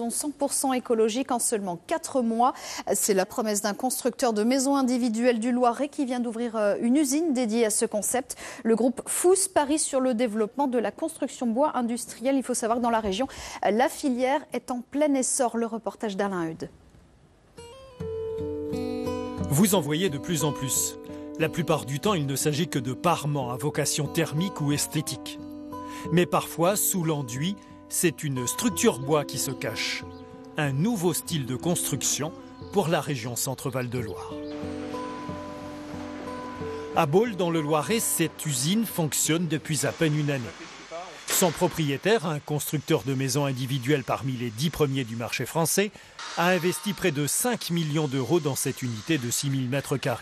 maison 100% écologique en seulement 4 mois. C'est la promesse d'un constructeur de maisons individuelles du Loiret qui vient d'ouvrir une usine dédiée à ce concept. Le groupe Fous parie sur le développement de la construction bois industrielle. Il faut savoir que dans la région, la filière est en plein essor. Le reportage d'Alain Eudes. Vous en voyez de plus en plus. La plupart du temps, il ne s'agit que de parements à vocation thermique ou esthétique. Mais parfois, sous l'enduit, c'est une structure bois qui se cache. Un nouveau style de construction pour la région Centre-Val de Loire. À Baule, dans le Loiret, cette usine fonctionne depuis à peine une année. Son propriétaire, un constructeur de maisons individuelles parmi les 10 premiers du marché français, a investi près de 5 millions d'euros dans cette unité de 6000 m².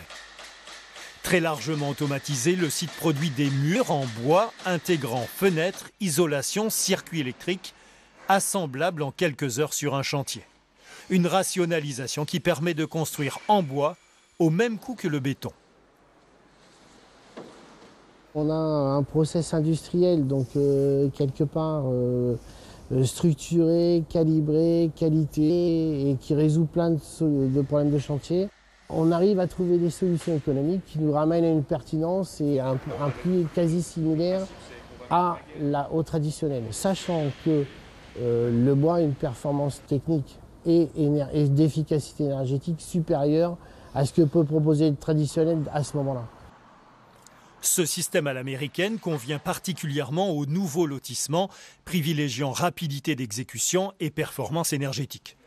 Très largement automatisé, le site produit des murs en bois intégrant fenêtres, isolation, circuit électrique, assemblables en quelques heures sur un chantier. Une rationalisation qui permet de construire en bois au même coût que le béton. On a un process industriel, donc quelque part structuré, calibré, qualité, et qui résout plein de problèmes de chantier. On arrive à trouver des solutions économiques qui nous ramènent à une pertinence et à un prix quasi similaire au traditionnel, sachant que le bois a une performance technique et d'efficacité énergétique supérieure à ce que peut proposer le traditionnel à ce moment-là. Ce système à l'américaine convient particulièrement aux nouveaux lotissements, privilégiant rapidité d'exécution et performance énergétique.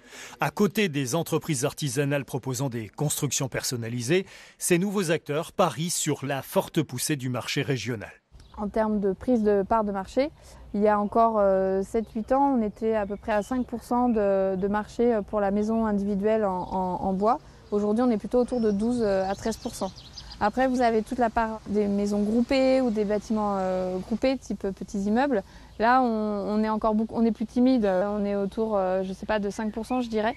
À côté des entreprises artisanales proposant des constructions personnalisées, ces nouveaux acteurs parient sur la forte poussée du marché régional. En termes de prise de part de marché, il y a encore 7-8 ans, on était à peu près à 5% de marché pour la maison individuelle en bois. Aujourd'hui, on est plutôt autour de 12 à 13%. Après, vous avez toute la part des maisons groupées ou des bâtiments groupés, type petits immeubles. Là, on est plus timide. On est autour, je sais pas, de 5%, je dirais.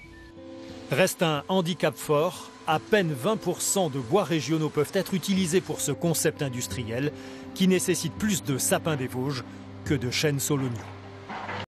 Reste un handicap fort. À peine 20% de bois régionaux peuvent être utilisés pour ce concept industriel qui nécessite plus de sapins des Vosges que de chênes soloniaux.